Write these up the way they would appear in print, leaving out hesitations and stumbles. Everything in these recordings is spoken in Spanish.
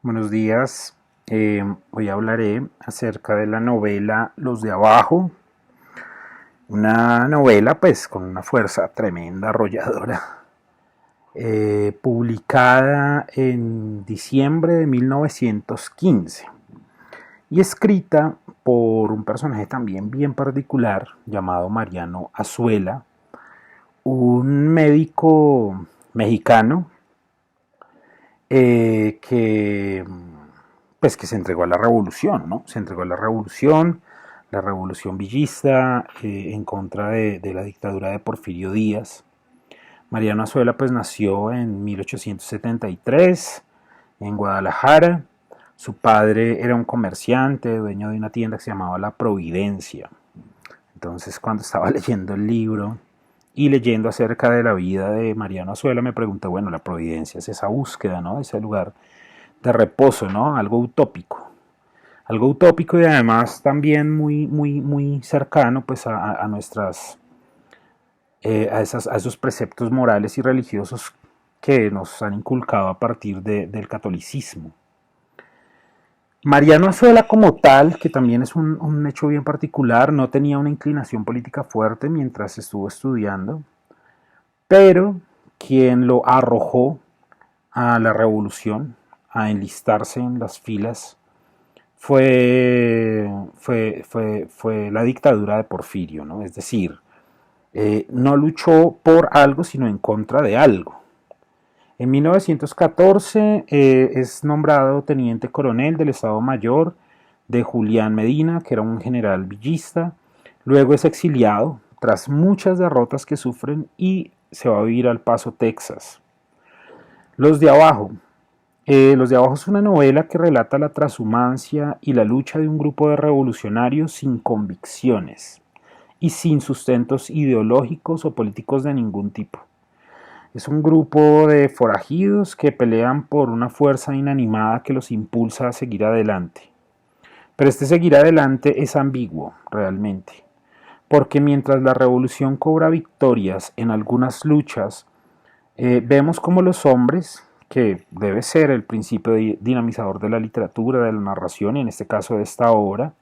Buenos días. Hoy hablaré acerca de la novela Los de Abajo, una novela pues con una fuerza tremenda, arrolladora, publicada en diciembre de 1915 y escrita por un personaje también bien particular llamado Mariano Azuela, un médico mexicano que pues que se entregó a la revolución, ¿no? Se entregó a la revolución villista en contra de la dictadura de Porfirio Díaz. Mariano Azuela pues nació en 1873 en Guadalajara. Su padre era un comerciante, dueño de una tienda que se llamaba La Providencia. Entonces cuando estaba leyendo el libro y leyendo acerca de la vida de Mariano Azuela me pregunté, bueno, la Providencia es esa búsqueda, ¿no? Ese lugar de reposo, ¿no? Algo utópico y además también muy cercano pues a nuestras, a esos preceptos morales y religiosos que nos han inculcado a partir del catolicismo. Mariano Azuela como tal, que también es un hecho bien particular, no tenía una inclinación política fuerte mientras estuvo estudiando, pero quien lo arrojó a la revolución, a enlistarse en las filas, fue la dictadura de Porfirio, ¿no? Es decir, no luchó por algo, sino en contra de algo. En 1914 es nombrado teniente coronel del Estado Mayor de Julián Medina, que era un general villista. Luego es exiliado tras muchas derrotas que sufren y se va a vivir al Paso, Texas. Los de abajo. Los de abajo es una novela que relata la transhumancia y la lucha de un grupo de revolucionarios sin convicciones y sin sustentos ideológicos o políticos de ningún tipo. Es un grupo de forajidos que pelean por una fuerza inanimada que los impulsa a seguir adelante. Pero este seguir adelante es ambiguo, realmente, porque mientras la revolución cobra victorias en algunas luchas, vemos como los hombres, que debe ser el principio dinamizador de la literatura, de la narración, y en este caso de esta obra,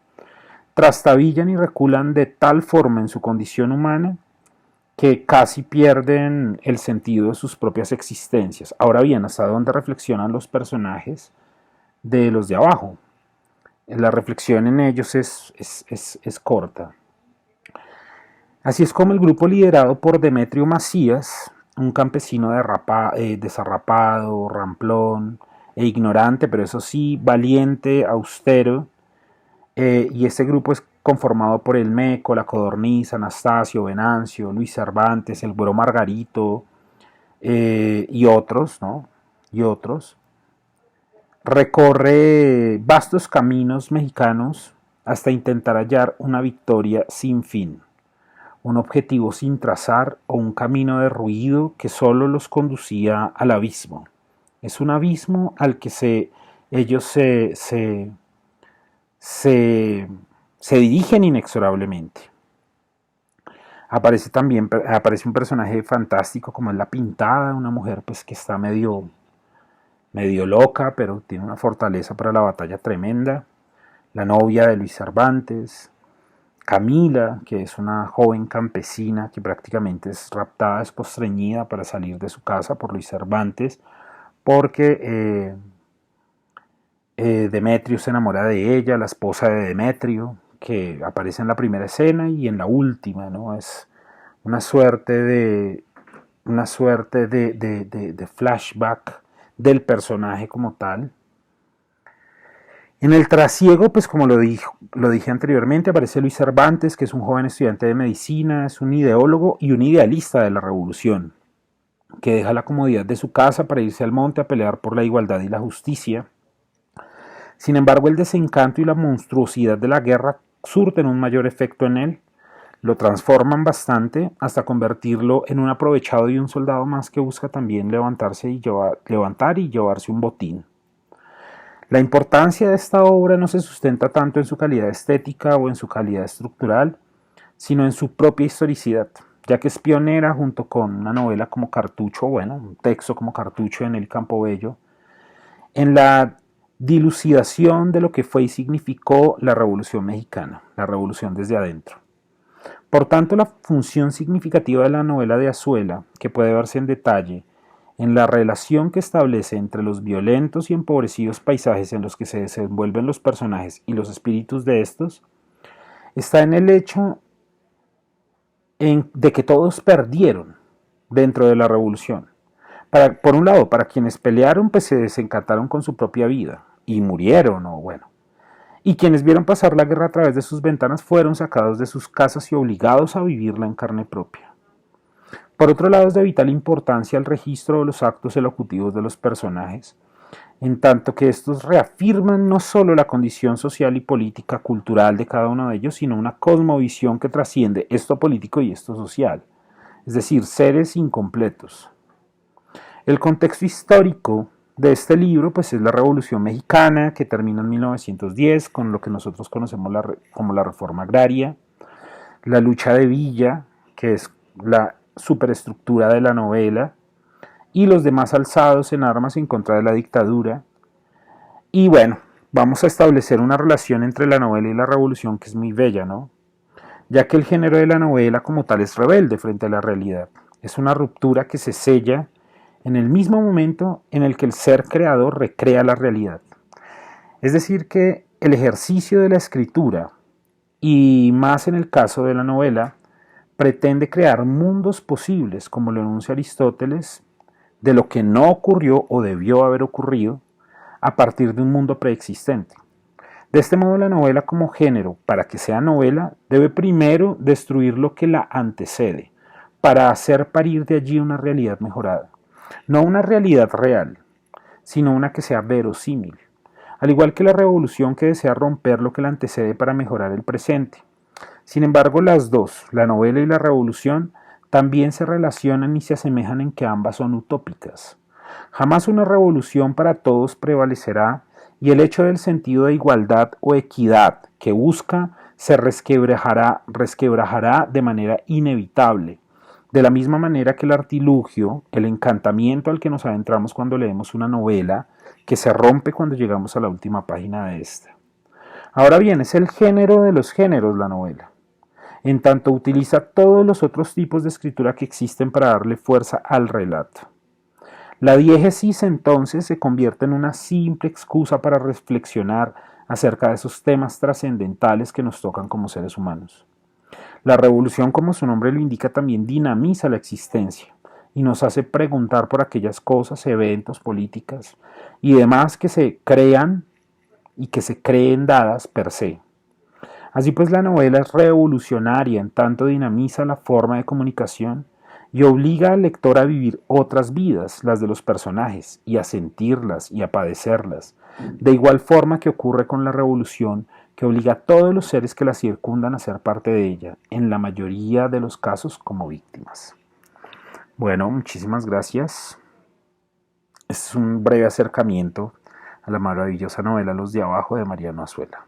trastabillan y reculan de tal forma en su condición humana que casi pierden el sentido de sus propias existencias. Ahora bien, hasta dónde reflexionan los personajes de los de abajo. La reflexión en ellos es corta. Así es como el grupo liderado por Demetrio Macías, un campesino desarrapado, ramplón e ignorante, pero eso sí, valiente, austero, y este grupo es conformado por el Meco, la Codorniz, Anastasio, Venancio, Luis Cervantes, el Güero Margarito y otros, ¿no? Y otros. Recorre vastos caminos mexicanos hasta intentar hallar una victoria sin fin, un objetivo sin trazar o un camino de ruido que solo los conducía al abismo. Es un abismo al que ellos se, se dirigen inexorablemente. Aparece un personaje fantástico como es la Pintada, una mujer pues que está medio loca, pero tiene una fortaleza para la batalla tremenda. La novia de Luis Cervantes, Camila, que es una joven campesina que prácticamente es raptada, es postreñida para salir de su casa por Luis Cervantes, porque Demetrio se enamora de ella, la esposa de Demetrio, que aparece en la primera escena y en la última, ¿no? Es una suerte de flashback del personaje como tal. En el trasiego, pues como lo dije anteriormente, aparece Luis Cervantes, que es un joven estudiante de medicina, es un ideólogo y un idealista de la revolución, que deja la comodidad de su casa para irse al monte a pelear por la igualdad y la justicia. Sin embargo, el desencanto y la monstruosidad de la guerra surten un mayor efecto en él, lo transforman bastante hasta convertirlo en un aprovechado y un soldado más que busca también levantar y llevarse un botín. La importancia de esta obra no se sustenta tanto en su calidad estética o en su calidad estructural, sino en su propia historicidad, ya que es pionera junto con una novela como Cartucho, bueno, un texto como Cartucho en El Campo Bello, en la dilucidación de lo que fue y significó la Revolución Mexicana, la revolución desde adentro. Por tanto, la función significativa de la novela de Azuela, que puede verse en detalle en la relación que establece entre los violentos y empobrecidos paisajes en los que se desenvuelven los personajes y los espíritus de estos, está en el hecho de que todos perdieron dentro de la revolución. Por un lado, para quienes pelearon, pues se desencantaron con su propia vida y murieron, o bueno. Y quienes vieron pasar la guerra a través de sus ventanas fueron sacados de sus casas y obligados a vivirla en carne propia. Por otro lado, es de vital importancia el registro de los actos elocutivos de los personajes, en tanto que estos reafirman no solo la condición social y política cultural de cada uno de ellos, sino una cosmovisión que trasciende esto político y esto social, es decir, seres incompletos. El contexto histórico de este libro pues es la Revolución Mexicana, que termina en 1910 con lo que nosotros conocemos como la Reforma Agraria, la lucha de Villa, que es la superestructura de la novela, y los demás alzados en armas en contra de la dictadura. Y bueno, vamos a establecer una relación entre la novela y la revolución que es muy bella, ¿no? Ya que el género de la novela como tal es rebelde frente a la realidad. Es una ruptura que se sella en el mismo momento en el que el ser creador recrea la realidad. Es decir, que el ejercicio de la escritura, y más en el caso de la novela, pretende crear mundos posibles, como lo enuncia Aristóteles, de lo que no ocurrió o debió haber ocurrido a partir de un mundo preexistente. De este modo, la novela como género, para que sea novela, debe primero destruir lo que la antecede, para hacer parir de allí una realidad mejorada. No una realidad real, sino una que sea verosímil. Al igual que la revolución que desea romper lo que la antecede para mejorar el presente. Sin embargo, las dos, la novela y la revolución, también se relacionan y se asemejan en que ambas son utópicas. Jamás una revolución para todos prevalecerá y el hecho del sentido de igualdad o equidad que busca se resquebrajará de manera inevitable. De la misma manera que el artilugio, el encantamiento al que nos adentramos cuando leemos una novela, que se rompe cuando llegamos a la última página de esta. Ahora bien, es el género de los géneros la novela. En tanto utiliza todos los otros tipos de escritura que existen para darle fuerza al relato. La diégesis entonces se convierte en una simple excusa para reflexionar acerca de esos temas trascendentales que nos tocan como seres humanos. La revolución, como su nombre lo indica, también dinamiza la existencia y nos hace preguntar por aquellas cosas, eventos, políticas y demás que se crean y que se creen dadas per se. Así pues, la novela es revolucionaria en tanto dinamiza la forma de comunicación y obliga al lector a vivir otras vidas, las de los personajes, y a sentirlas y a padecerlas, de igual forma que ocurre con la revolución, que obliga a todos los seres que la circundan a ser parte de ella, en la mayoría de los casos como víctimas. Bueno, muchísimas gracias. Este es un breve acercamiento a la maravillosa novela Los de Abajo de Mariano Azuela.